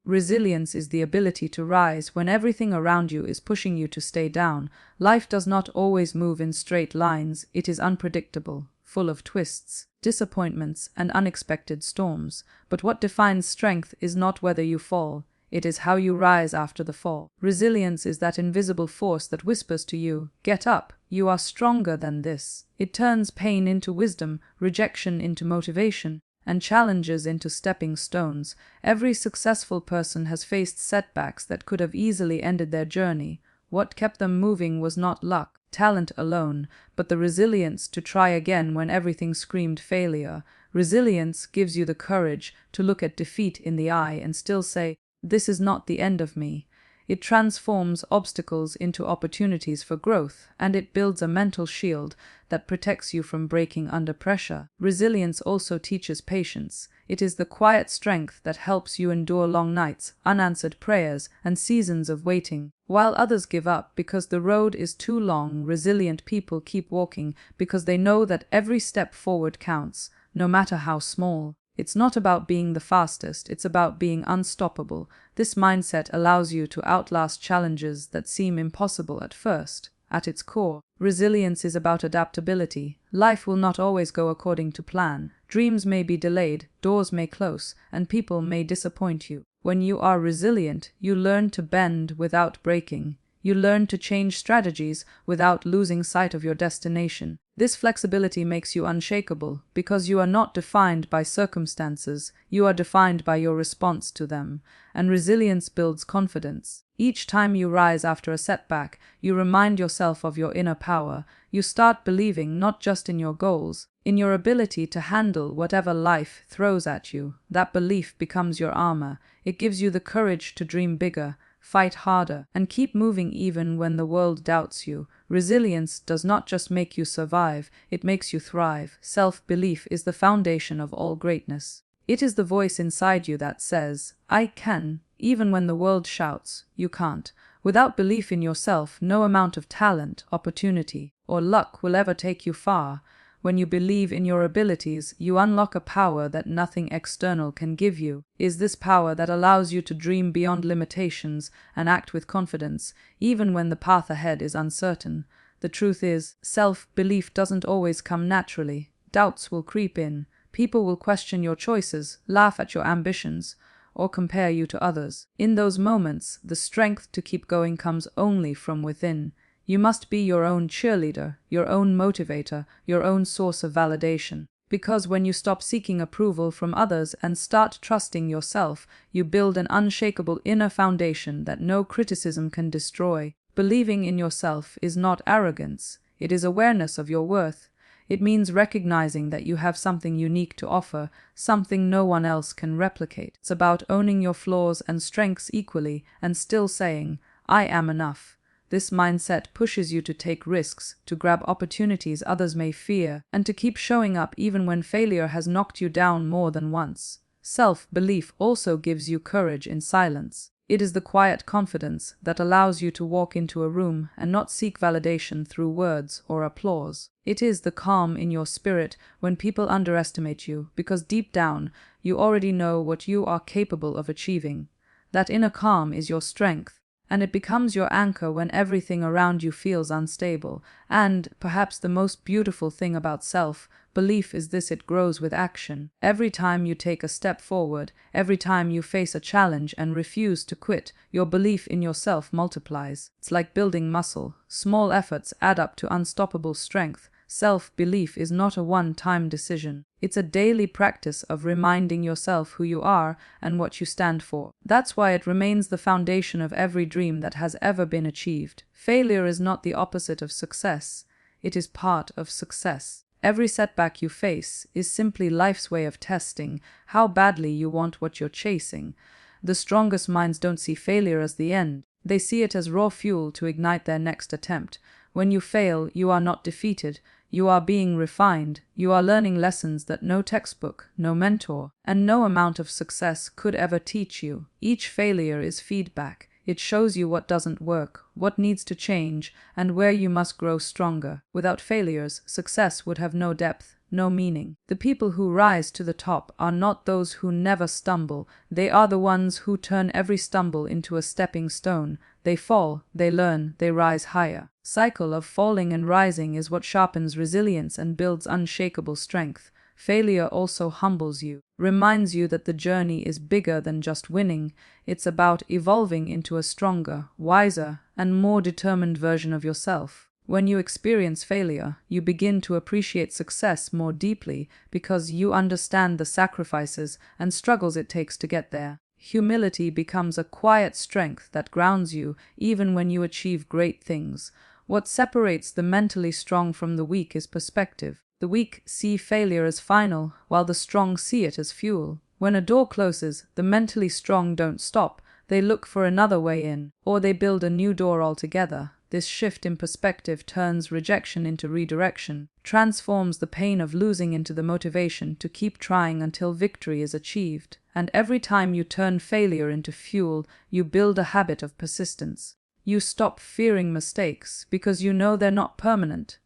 Resilience is the ability to rise when everything around you is pushing you to stay down. Life does not always move in straight lines. It is unpredictable, full of twists, disappointments, and unexpected storms. But what defines strength is not whether you fall. It is how you rise after the fall. Resilience is that invisible force that whispers to you, "Get up, you are stronger than this." It turns pain into wisdom, rejection into motivation, and challenges into stepping stones. Every successful person has faced setbacks that could have easily ended their journey. What kept them moving was not luck, talent alone, but the resilience to try again when everything screamed failure. Resilience gives you the courage to look at defeat in the eye and still say, "This is not the end of me." It transforms obstacles into opportunities for growth, and it builds a mental shield that protects you from breaking under pressure. Resilience also teaches patience. It is the quiet strength that helps you endure long nights, unanswered prayers, and seasons of waiting. While others give up because the road is too long, resilient people keep walking because they know that every step forward counts, no matter how small. It's not about being the fastest, it's about being unstoppable. This mindset allows you to outlast challenges that seem impossible at first. At its core, resilience is about adaptability. Life will not always go according to plan. Dreams may be delayed, doors may close, and people may disappoint you. When you are resilient, you learn to bend without breaking. You learn to change strategies without losing sight of your destination. This flexibility makes you unshakable because you are not defined by circumstances, you are defined by your response to them, and resilience builds confidence. Each time you rise after a setback, you remind yourself of your inner power. You start believing not just in your goals, in your ability to handle whatever life throws at you. That belief becomes your armor. It gives you the courage to dream bigger, fight harder, and keep moving even when the world doubts you. Resilience does not just make you survive, it makes you thrive. Self-belief is the foundation of all greatness. It is the voice inside you that says, "I can," even when the world shouts, "You can't." Without belief in yourself, no amount of talent, opportunity, or luck will ever take you far. When you believe in your abilities, you unlock a power that nothing external can give you. Is this power that allows you to dream beyond limitations and act with confidence, even when the path ahead is uncertain. The truth is, self-belief doesn't always come naturally. Doubts will creep in. People will question your choices, laugh at your ambitions, or compare you to others. In those moments, the strength to keep going comes only from within. You must be your own cheerleader, your own motivator, your own source of validation. Because when you stop seeking approval from others and start trusting yourself, you build an unshakable inner foundation that no criticism can destroy. Believing in yourself is not arrogance, it is awareness of your worth. It means recognizing that you have something unique to offer, something no one else can replicate. It's about owning your flaws and strengths equally and still saying, "I am enough." This mindset pushes you to take risks, to grab opportunities others may fear, and to keep showing up even when failure has knocked you down more than once. Self-belief also gives you courage in silence. It is the quiet confidence that allows you to walk into a room and not seek validation through words or applause. It is the calm in your spirit when people underestimate you, because deep down, you already know what you are capable of achieving. That inner calm is your strength, and it becomes your anchor when everything around you feels unstable. And, perhaps the most beautiful thing about self-belief is this: it grows with action. Every time you take a step forward, every time you face a challenge and refuse to quit, your belief in yourself multiplies. It's like building muscle. Small efforts add up to unstoppable strength. Self-belief is not a one-time decision. It's a daily practice of reminding yourself who you are and what you stand for. That's why it remains the foundation of every dream that has ever been achieved. Failure is not the opposite of success. It is part of success. Every setback you face is simply life's way of testing how badly you want what you're chasing. The strongest minds don't see failure as the end. They see it as raw fuel to ignite their next attempt. When you fail, you are not defeated. You are being refined. You are learning lessons that no textbook, no mentor, and no amount of success could ever teach you. Each failure is feedback. It shows you what doesn't work, what needs to change, and where you must grow stronger. Without failures, success would have no depth, no meaning. The people who rise to the top are not those who never stumble, they are the ones who turn every stumble into a stepping stone. They fall, they learn, they rise higher. Cycle of falling and rising is what sharpens resilience and builds unshakable strength. Failure also humbles you, reminds you that the journey is bigger than just winning. It's about evolving into a stronger, wiser, and more determined version of yourself. When you experience failure, you begin to appreciate success more deeply because you understand the sacrifices and struggles it takes to get there. Humility becomes a quiet strength that grounds you even when you achieve great things. What separates the mentally strong from the weak is perspective. The weak see failure as final, while the strong see it as fuel. When a door closes, the mentally strong don't stop. They look for another way in, or they build a new door altogether. This shift in perspective turns rejection into redirection, transforms the pain of losing into the motivation to keep trying until victory is achieved. And every time you turn failure into fuel, you build a habit of persistence. You stop fearing mistakes because you know they're not permanent.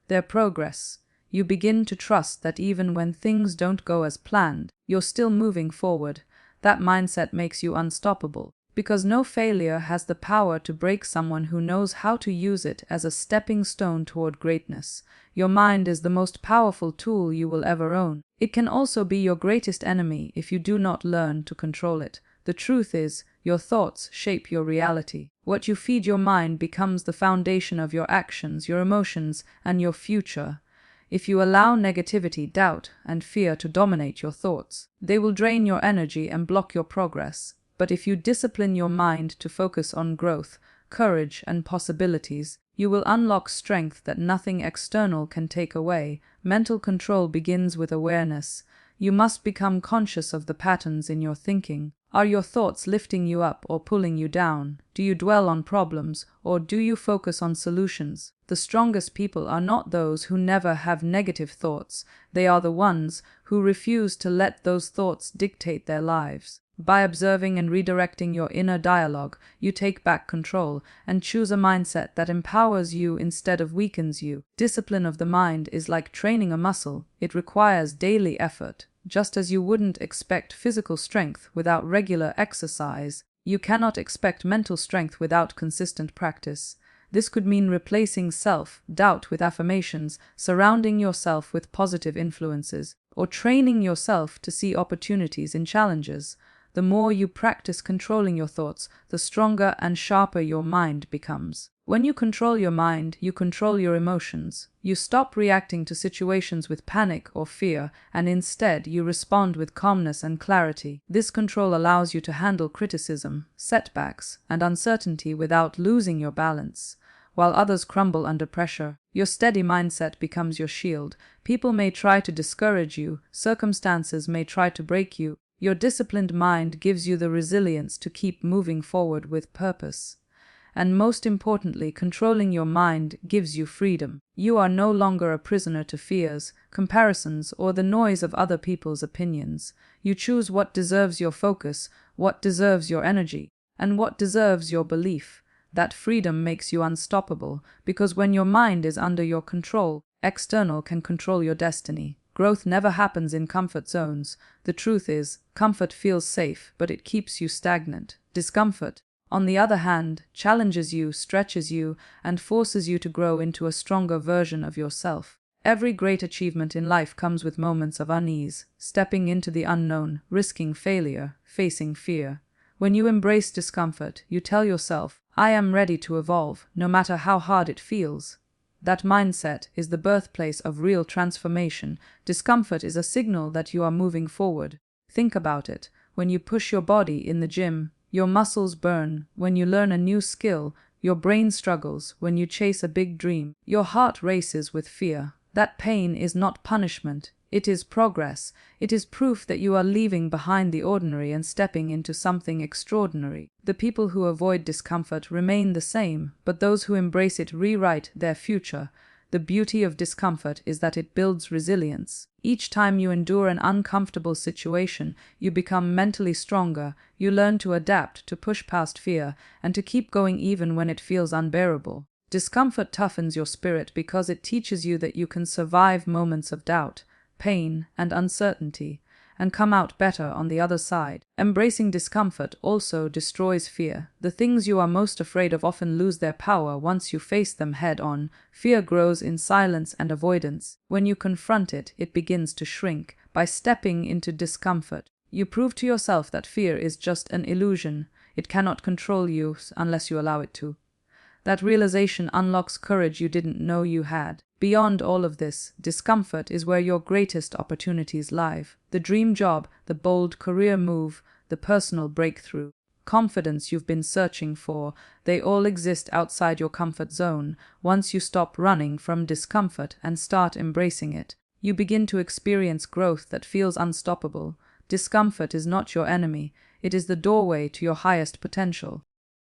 They're progress. You begin to trust that even when things don't go as planned, you're still moving forward. That mindset makes you unstoppable, because no failure has the power to break someone who knows how to use it as a stepping stone toward greatness. Your mind is the most powerful tool you will ever own. It can also be your greatest enemy if you do not learn to control it. The truth is, your thoughts shape your reality. What you feed your mind becomes the foundation of your actions, your emotions, and your future. If you allow negativity, doubt, and fear to dominate your thoughts, they will drain your energy and block your progress. But if you discipline your mind to focus on growth, courage, and possibilities, you will unlock strength that nothing external can take away. Mental control begins with awareness. You must become conscious of the patterns in your thinking. Are your thoughts lifting you up or pulling you down? Do you dwell on problems, or do you focus on solutions? The strongest people are not those who never have negative thoughts. They are the ones who refuse to let those thoughts dictate their lives. By observing and redirecting your inner dialogue, you take back control and choose a mindset that empowers you instead of weakens you. Discipline of the mind is like training a muscle. It requires daily effort. Just as you wouldn't expect physical strength without regular exercise, you cannot expect mental strength without consistent practice. This could mean replacing self-doubt with affirmations, surrounding yourself with positive influences, or training yourself to see opportunities in challenges. The more you practice controlling your thoughts, the stronger and sharper your mind becomes. When you control your mind, you control your emotions. You stop reacting to situations with panic or fear, and instead you respond with calmness and clarity. This control allows you to handle criticism, setbacks, and uncertainty without losing your balance. While others crumble under pressure, your steady mindset becomes your shield. People may try to discourage you, circumstances may try to break you. Your disciplined mind gives you the resilience to keep moving forward with purpose. And most importantly, controlling your mind gives you freedom. You are no longer a prisoner to fears, comparisons, or the noise of other people's opinions. You choose what deserves your focus, what deserves your energy, and what deserves your belief. That freedom makes you unstoppable, because when your mind is under your control, external can control your destiny. Growth never happens in comfort zones. The truth is, comfort feels safe, but it keeps you stagnant. Discomfort, on the other hand, challenges you, stretches you, and forces you to grow into a stronger version of yourself. Every great achievement in life comes with moments of unease, stepping into the unknown, risking failure, facing fear. When you embrace discomfort, you tell yourself, I am ready to evolve, no matter how hard it feels. That mindset is the birthplace of real transformation. Discomfort is a signal that you are moving forward. Think about it. When you push your body in the gym, your muscles burn. When you learn a new skill, your brain struggles. When you chase a big dream, your heart races with fear. That pain is not punishment. It is progress. It is proof that you are leaving behind the ordinary and stepping into something extraordinary. The people who avoid discomfort remain the same, but those who embrace it rewrite their future. The beauty of discomfort is that it builds resilience. Each time you endure an uncomfortable situation, you become mentally stronger. You learn to adapt, to push past fear, and to keep going even when it feels unbearable. Discomfort toughens your spirit because it teaches you that you can survive moments of doubt. pain, and uncertainty, and come out better on the other side. Embracing discomfort also destroys fear. The things you are most afraid of often lose their power once you face them head-on. Fear grows in silence and avoidance. When you confront it, it begins to shrink. By stepping into discomfort, you prove to yourself that fear is just an illusion. It cannot control you unless you allow it to. That realization unlocks courage you didn't know you had. Beyond all of this, discomfort is where your greatest opportunities lie. The dream job, the bold career move, the personal breakthrough, confidence you've been searching for, they all exist outside your comfort zone. Once you stop running from discomfort and start embracing it, you begin to experience growth that feels unstoppable. Discomfort is not your enemy, it is the doorway to your highest potential.